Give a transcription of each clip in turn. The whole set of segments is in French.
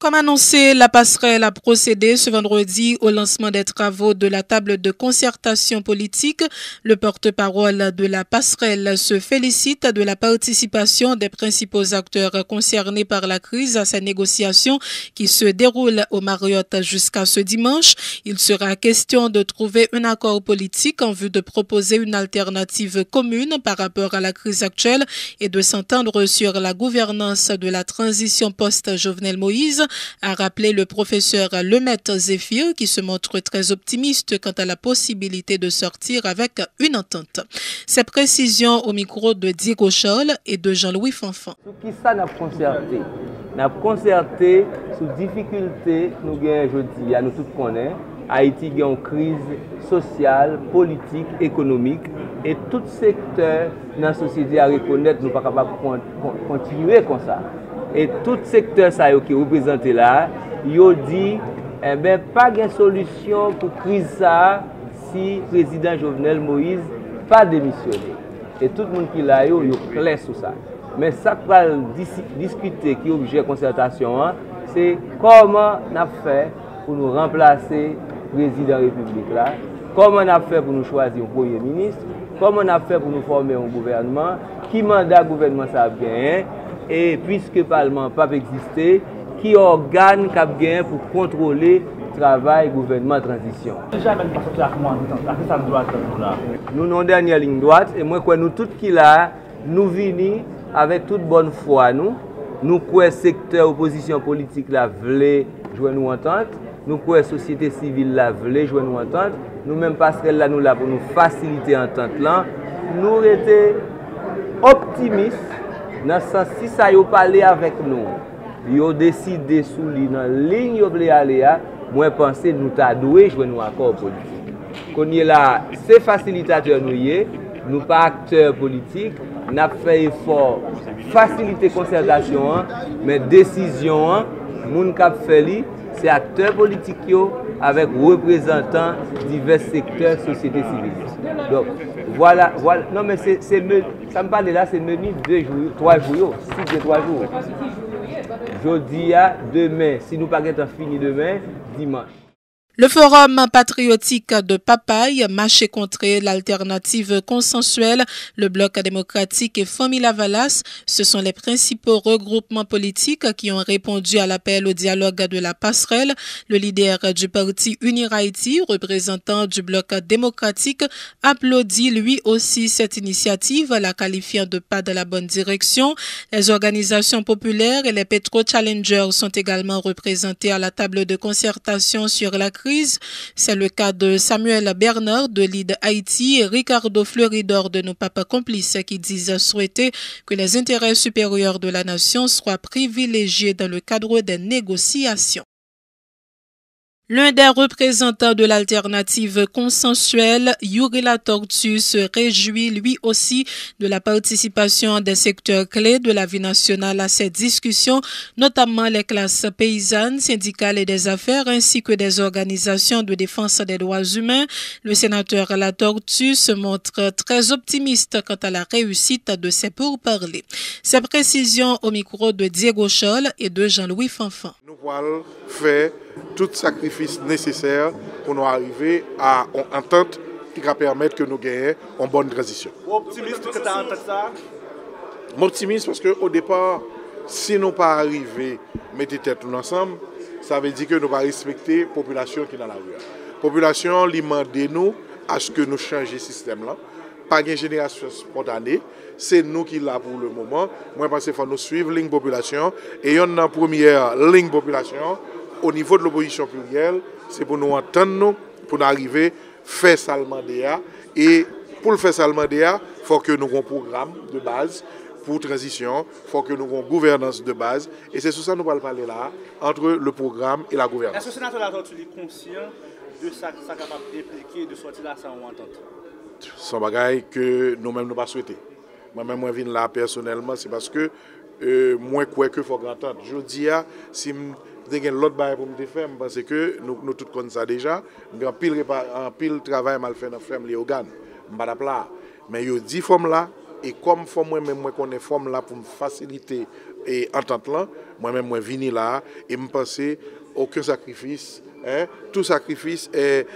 Comme annoncé, la passerelle a procédé ce vendredi au lancement des travaux de la table de concertation politique. Le porte-parole de la passerelle se félicite de la participation des principaux acteurs concernés par la crise à ces négociations qui se déroulent au Marriott jusqu'à ce dimanche. Il sera question de trouver un accord politique en vue de proposer une alternative commune par rapport à la crise actuelle et de s'entendre sur la gouvernance de la transition post-Jovenel Moïse, a rappelé le professeur Lemaitre Zéphir, qui se montre très optimiste quant à la possibilité de sortir avec une entente. Ces précisions au micro de Diego Scholl et de Jean-Louis Fanfan. Qui ça n'a concerté? N'a concerté sous difficulté nous gagnons aujourd'hui, nous tous connaissons. Haïti a une crise sociale, politique, économique et tout secteur dans la société à reconnaître nous pas capable de continuer comme ça. Et tout secteur ça qui est représenté là, il dit pas de solution pour la crise ça si le président Jovenel Moïse pas démissionné. Et tout le monde qui l'a eu est clair sur ça. Mais ça qu'on va discuter qui est objet de concertation, c'est comment on a fait pour nous remplacer le président de la République là, comment on a fait pour nous choisir un premier ministre, comment on a fait pour nous former un gouvernement, qui mandat le gouvernement ça a gagné. Et puisque le Parlement n'a pas existé, qui organe qui a gagné pour contrôler le travail du gouvernement de transition. Nous avons une dernière ligne droite et moi, nous tous qui là, nous venons avec toute bonne foi. Nous croyons que le secteur opposition politique là voulait jouer nous entente. Nous croyons que la société civile là voulait jouer nous entente. Nous-mêmes, passerelle là, nous là pour nous faciliter l'entente là. Nous étions optimistes. Dans ce sens, si ça y a parlé avec nous, ils ont décidé sous la ligne où ils aller, moi je pense que nous avons joué un accord politique. Quand est là, c'est facilitateur nous pas acteurs politiques, nous avons fait effort faciliter la concertation, mais décision, nous avons fait c'est acteurs politiques avec représentants de divers secteurs de la société civile. Donc, voilà. Non, mais ça me parle là, c'est menu 2 jours, 3 jours, 6 et 3 jours. Jeudi à demain, si nous ne pas fini demain, dimanche. Le Forum patriotique de Papaye, marché contre l'alternative consensuelle, le Bloc démocratique et Famille Lavalas, ce sont les principaux regroupements politiques qui ont répondu à l'appel au dialogue de la passerelle. Le leader du parti Unir Haïti, représentant du Bloc démocratique, applaudit lui aussi cette initiative, la qualifiant de pas de la bonne direction. Les organisations populaires et les pétro-challengers sont également représentés à la table de concertation sur la crise. C'est le cas de Samuel Bernard de Lead Haïti et Ricardo Fleuridor de nos papas complices qui disent souhaiter que les intérêts supérieurs de la nation soient privilégiés dans le cadre des négociations. L'un des représentants de l'alternative consensuelle, Yuri Latortue, se réjouit lui aussi de la participation des secteurs clés de la vie nationale à cette discussion, notamment les classes paysannes, syndicales et des affaires, ainsi que des organisations de défense des droits humains. Le sénateur Latortue se montre très optimiste quant à la réussite de ces pourparlers. Ces précisions au micro de Diego Scholl et de Jean-Louis Fanfan. Nous allons faire tout sacrifice nécessaire pour nous arriver à une entente qui va permettre que nous gagnions une bonne transition. Optimiste que tu as entendu ça? Optimiste parce qu'au départ, si nous pas arriver à mettre tête ensemble, ça veut dire que nous ne pas respecter la population qui est dans la rue. La population demande nous à ce que nous changions le système là. Pas de génération spontanée, c'est nous qui là pour le moment. Moi, je pense qu'il faut nous suivre la ligne population. Et il y a une première ligne population au niveau de l'opposition plurielle, c'est pour nous entendre, pour nous arriver à faire ça le mandat. Et pour le faire ça le mandat, il faut que nous ayons un programme de base pour transition, il faut que nous ayons une gouvernance de base. Et c'est sur ça que nous allons parler là, entre le programme et la gouvernance. Est-ce que le sénateur Latortue est conscient de ça capable d'impliquer, de sortir là sans entente? C'est un bagage que nous-mêmes nous pas souhaité. Moi-même, je viens là personnellement, c'est parce que moi, je crois qu'il faut entendre. Je dis, si je avez l'autre bagage pour me faire, parce que nous tous connaissons ça déjà. En pile travail mal fait dans les organes. Mais il y a 10 femmes là, et comme moi-même moi connais forme là pour me faciliter et entente là, moi-même moi vini là et me penser aucun sacrifice, hein, tout sacrifice est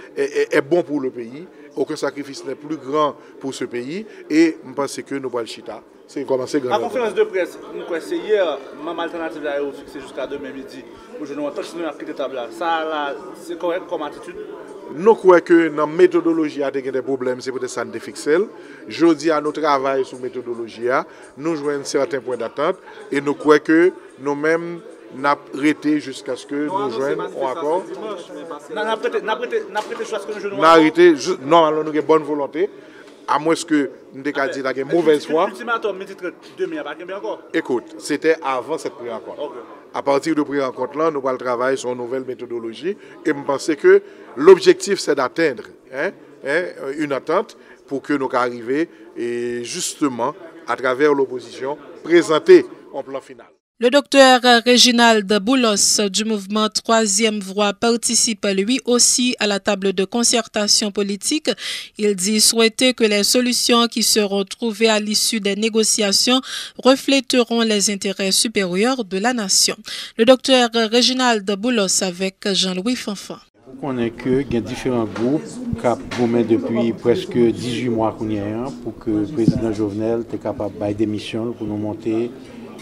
bon pour le pays, aucun sacrifice n'est plus grand pour ce pays et je pense que nous allons le chita. C'est commencé grand. La conférence de presse, nous c'est hier, même alternative là est fixée jusqu'à demain midi. Pour je nous entends sinon à quitter table là. Ça là, c'est correct comme attitude. Nous croyons que dans la méthodologie, il y a des problèmes, c'est peut-être ça nous fixer. Je dis à nos travail sur la méthodologie, nous jouons un certain point d'attente et nous croyons que nous-mêmes nous avons arrêté jusqu'à ce que nous joignions un accord. Nous avons prêté choix que nous jouons. Nous avons arrêté, normalement nous avons bonne volonté, à moins que nous ayons dit une mauvaise foi. L'ultimatum, midi 30, demain, il n'y a pas encore. Écoute, c'était avant cette pré-rencontre. Okay. À partir de pré-rencontre là, nous allons travailler sur une nouvelle méthodologie et je pense que l'objectif c'est d'atteindre une attente pour que nous arrivions et justement à travers l'opposition présenter un plan final. Le docteur Réginald Boulos du mouvement Troisième Voie participe lui aussi à la table de concertation politique. Il dit souhaiter que les solutions qui seront trouvées à l'issue des négociations reflèteront les intérêts supérieurs de la nation. Le docteur Réginald Boulos avec Jean-Louis Fanfan. On est que il y a différents groupes qui ont depuis presque 18 mois pour que le président Jovenel soit capable de démission pour nous monter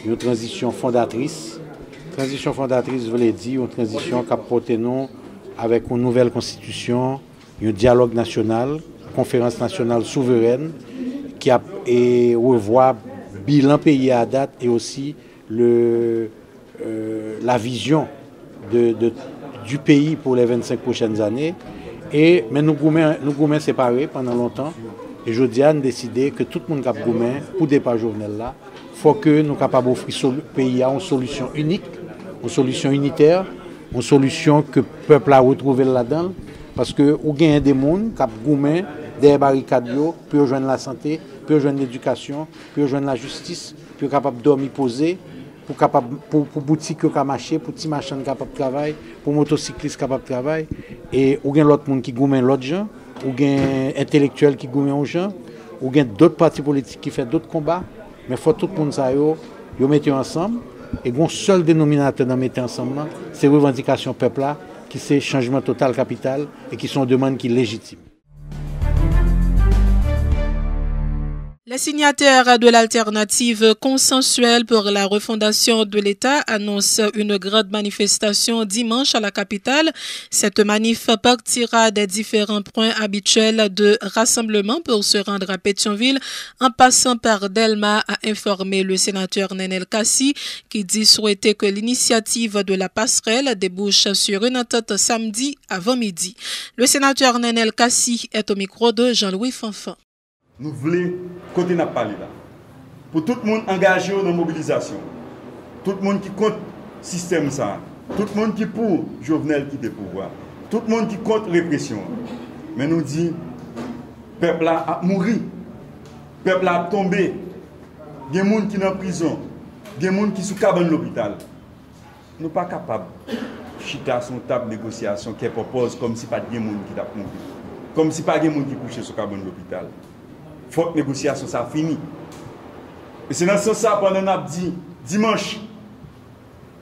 une transition fondatrice. Transition fondatrice veut dire une transition qui porte nous avec une nouvelle constitution, un dialogue national, conférence nationale souveraine qui a et revoit bilan pays à date et aussi la vision du pays pour les 25 prochaines années. Mais nous goumens séparés pendant longtemps. Et je dis à nous décider que tout le monde qui a goumens pour départ Jovenel là, il faut que nous soyons capables d'offrir au pays une solution unique, une solution unitaire, une solution que le peuple a retrouvée là-dedans. Parce que vous avez des gens qui ont goumens, des barricades, pour rejoindre la santé, pour rejoindre l'éducation, pour rejoindre la justice, pour être capable de dormir posé, pour boutique qui marcher, pour petits machins capables de travailler, pour motocyclistes capables de travailler. Et vous avez l'autre monde qui goumens l'autre gens, ou des intellectuels qui goumens aux gens, ou d'autres partis politiques qui font d'autres combats. Mais il faut tout le monde ça mettre ensemble. Et un seul dénominateur dans mettre ensemble, c'est les revendications peuple là, qui c'est changement total capital et qui sont demandes qui légitimes. Les signataires de l'alternative consensuelle pour la refondation de l'État annoncent une grande manifestation dimanche à la capitale. Cette manif partira des différents points habituels de rassemblement pour se rendre à Pétionville en passant par Delma, a informé le sénateur Nenel Kassi qui dit souhaiter que l'initiative de la passerelle débouche sur une entente samedi avant midi. Le sénateur Nenel Kassi est au micro de Jean-Louis Fanfan. Nous voulons, côté n'a parlé là, pour tout le monde engagé dans la mobilisation, tout le monde qui compte le système ça, tout le monde qui pour Jovenel quitter le pouvoir, tout le monde qui compte répression. Mais nous dit, le peuple a mouru, le peuple a tombé, il y a des gens qui sont en prison, il y a des gens qui sont cabane de l'hôpital. Nous ne sommes pas capables de chiter sur une table de négociation qui propose comme si pas de gens qui t'a mouru, comme si pas de gens qui couchent sur cabane de l'hôpital. Il faut que la négociation soit finie. Et c'est dans ce sens que pendant qu'on dit dimanche,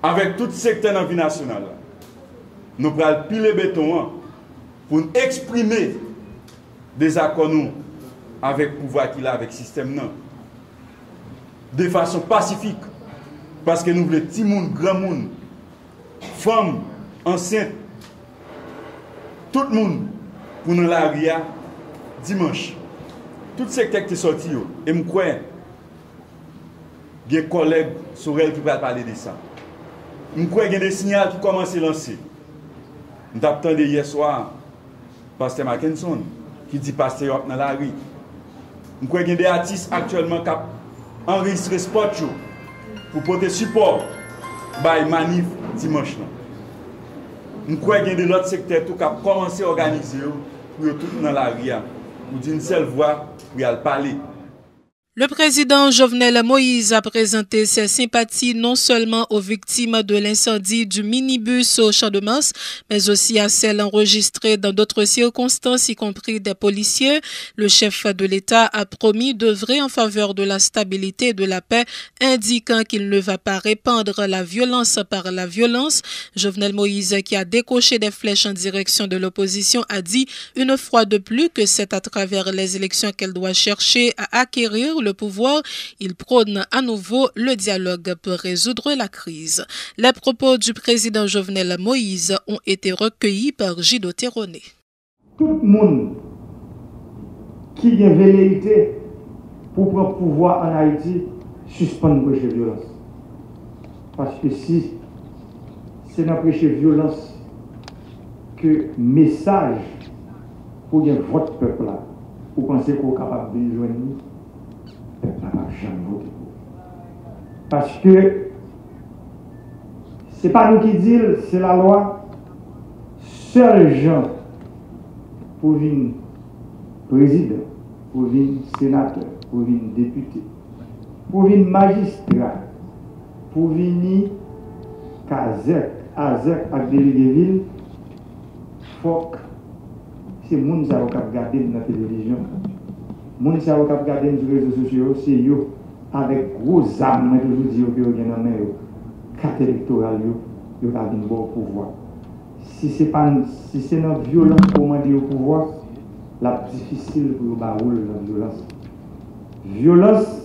avec tout le secteur de la vie nationale, nous allons piler béton pour exprimer des accords avec le pouvoir qu'il a, avec le système, de façon pacifique. Parce que nous voulons petit monde, grand monde, femmes, enceintes, tout le monde pour nous la ria dimanche. Tout ce secteur qui est sorti, et je crois qu'il y a des collègues sur elle qui peuvent parler de ça. Je crois qu'il y a des signaux qui commencent à lancer. Nous avons entendu hier soir Pasteur Mackinson qui dit Pasteur dans la rue. Je crois qu'il y a des artistes actuellement qui ont enregistré spot pour porter support à la manif dimanche. Je crois qu'il y a de l'autre secteur qui ont commencé à organiser pour tout dans la rue. Pour d'une seule voix, pour y aller parler. Le président Jovenel Moïse a présenté ses sympathies non seulement aux victimes de l'incendie du minibus au Champ-de-Mars, mais aussi à celles enregistrées dans d'autres circonstances, y compris des policiers. Le chef de l'État a promis d'œuvrer en faveur de la stabilité et de la paix, indiquant qu'il ne va pas répandre la violence par la violence. Jovenel Moïse, qui a décoché des flèches en direction de l'opposition, a dit une fois de plus que c'est à travers les élections qu'elle doit chercher à acquérir le pouvoir. Il prône à nouveau le dialogue pour résoudre la crise. Les propos du président Jovenel Moïse ont été recueillis par Gido Terroné. Tout le monde qui a velléité pour prendre pouvoir en Haïti suspend le prêcher violence. Parce que si c'est dans le prêcher violence que message pour votre peuple là, vous pensez qu'on est capable de joindre, le peuple n'a jamais voté pour. Parce que ce n'est pas nous qui disons, c'est la loi. Seuls gens pour venir président, pour venir sénateur, pour venir député, pour venir magistrat, pour venir Kazek, Azek avec délégué ville, faut que c'est les gens qui regardent dans la télévision. Les gens qui regardent sur les réseaux sociaux, c'est eux avec gros armes, toujours dire que vous avez dans la carte électorale, vous avez un bon pouvoir. Si c'est notre violence pour demander au pouvoir, c'est difficile pour nous barouler la violence. Violence,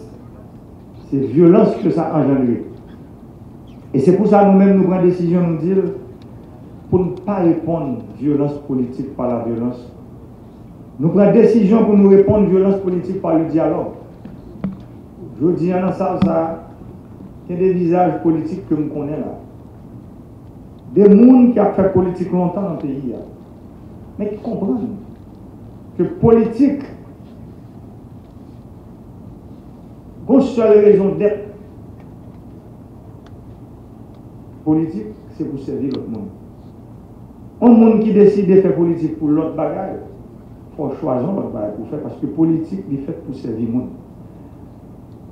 c'est violence que ça engendre. Et c'est pour ça que nous-mêmes nous prenons décision de nous dire, pour ne pas répondre violence politique par la violence, nous prenons décision pour nous répondre violence politique par le dialogue. Je dis dans ça, il y a des visages politiques que nous connaissons là. Des gens qui ont fait politique longtemps dans le pays, mais qui comprennent que politique, une seule raison d'être politique, c'est pour servir l'autre monde. Un monde qui décide de faire politique pour l'autre bagaille, il faut choisir l'autre bagaille pour faire, parce que politique est faite pour servir le monde.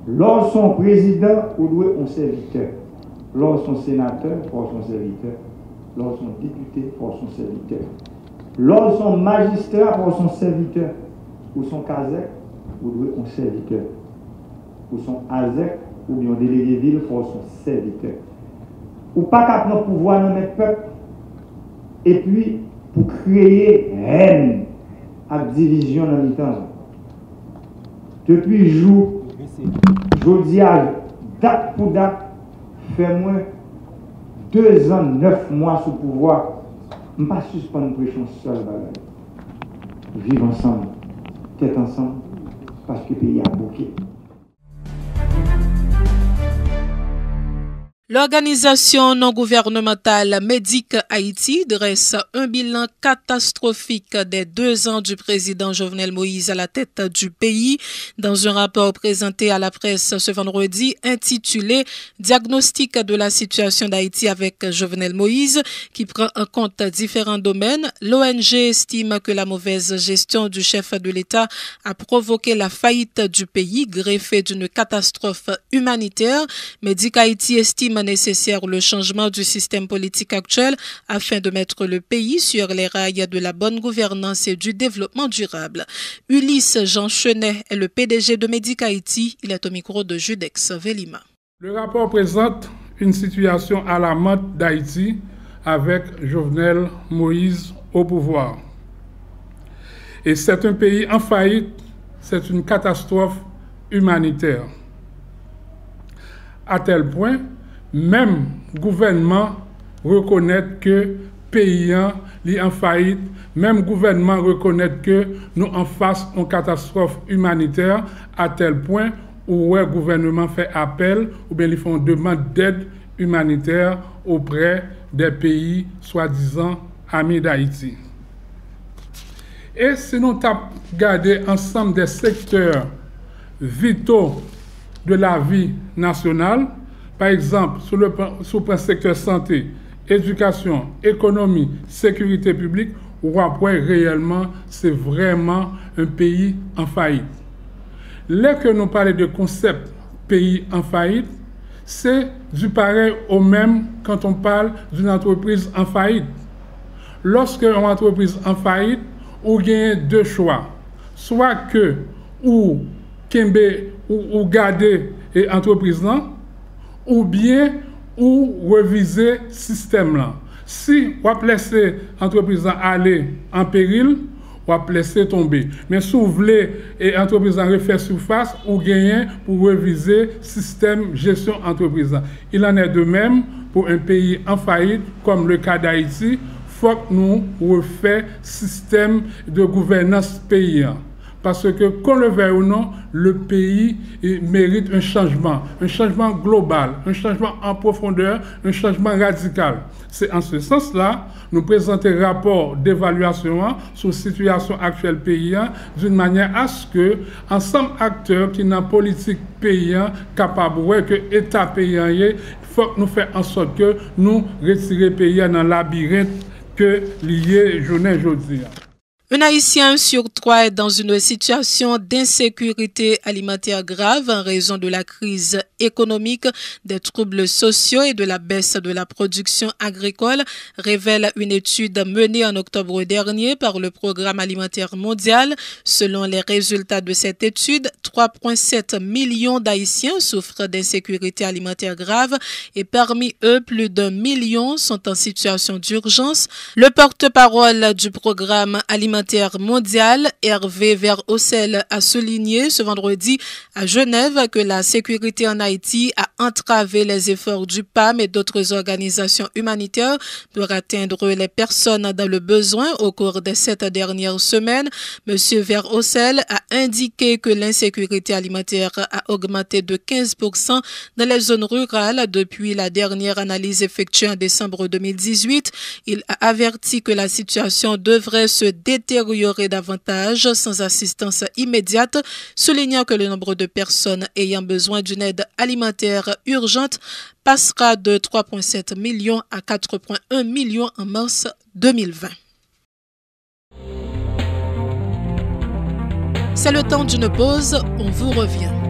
Lorsqu'on président, on doit un serviteur. Lorsqu'on sénateur, il faut son serviteur. Lorsqu'on député, il faut son serviteur. Lorsqu'on magistrat, il faut son serviteur. Ou son Kazek, on doit un serviteur. Ou son Azek, ou bien délégué ville, il faut son serviteur. Ou pas qu'à prendre pouvoir dans notre peuple, et puis pour créer haine et division dans le temps. Depuis jour, je dis à date pour date, fait moins 2 ans, 9 mois sous pouvoir, je ne vais pas suspendre une pression seule. Vivre ensemble, tête ensemble, parce que le pays a bouqué. L'organisation non gouvernementale Médic Haïti dresse un bilan catastrophique des 2 ans du président Jovenel Moïse à la tête du pays. Dans un rapport présenté à la presse ce vendredi intitulé « Diagnostic de la situation d'Haïti avec Jovenel Moïse » qui prend en compte différents domaines, l'ONG estime que la mauvaise gestion du chef de l'État a provoqué la faillite du pays greffée d'une catastrophe humanitaire. Médic Haïti estime nécessaire le changement du système politique actuel afin de mettre le pays sur les rails de la bonne gouvernance et du développement durable. Ulysse Jean Chenet est le PDG de Médic Haïti. Il est au micro de Judex Velima. Le rapport présente une situation alarmante d'Haïti avec Jovenel Moïse au pouvoir. Et c'est un pays en faillite, c'est une catastrophe humanitaire. À tel point, même gouvernement reconnaît que pays est en faillite, même gouvernement reconnaît que nous en face une catastrophe humanitaire, à tel point où le gouvernement fait appel ou bien ils font demande d'aide humanitaire auprès des pays soi-disant amis d'Haïti. Et si nous regardons ensemble des secteurs vitaux de la vie nationale, par exemple, sur le secteur santé, éducation, économie, sécurité publique, on voit réellement c'est vraiment un pays en faillite. Là que nous parlons de concept pays en faillite, c'est du pareil au même quand on parle d'une entreprise en faillite. Lorsque une entreprise en faillite, on gagne deux choix. Soit que ou garder l'entreprise là, ou bien ou reviser le système là. Si on laisse l'entreprise aller en péril, on va laisser tomber. Mais si vous voulez l'entreprise refaire surface, ou gagner pour reviser le système gestion entreprise. Il en est de même pour un pays en faillite comme le cas d'Haïti. Il faut que nous refassions le système de gouvernance paysan. Parce que, qu'on le veuille ou non, le pays mérite un changement global, un changement en profondeur, un changement radical. C'est en ce sens-là, nous présentons un rapport d'évaluation sur la situation actuelle paysan d'une manière à ce que ensemble acteurs qui n'ont politique paysan capable que l'État paysan, il faut que nous fassions en sorte que nous retirions paysan dans le labyrinthe que lié journée aujourd'hui. Un Haïtien sur 3 est dans une situation d'insécurité alimentaire grave en raison de la crise économique, des troubles sociaux et de la baisse de la production agricole, révèle une étude menée en octobre dernier par le Programme alimentaire mondial. Selon les résultats de cette étude, 3,7 millions d'Haïtiens souffrent d'insécurité alimentaire grave et parmi eux, plus d'1 million sont en situation d'urgence. Le porte-parole du Programme alimentaire mondial, Hervé Verhaucel, a souligné ce vendredi à Genève que la sécurité en Haïti a entravé les efforts du PAM et d'autres organisations humanitaires pour atteindre les personnes dans le besoin au cours des 7 dernières semaines. Monsieur Verhaucel a indiqué que l'insécurité alimentaire a augmenté de 15% dans les zones rurales depuis la dernière analyse effectuée en décembre 2018. Il a averti que la situation devrait se détériorer davantage sans assistance immédiate, soulignant que le nombre de personnes ayant besoin d'une aide alimentaire urgente passera de 3,7 millions à 4,1 millions en mars 2020. C'est le temps d'une pause, on vous revient.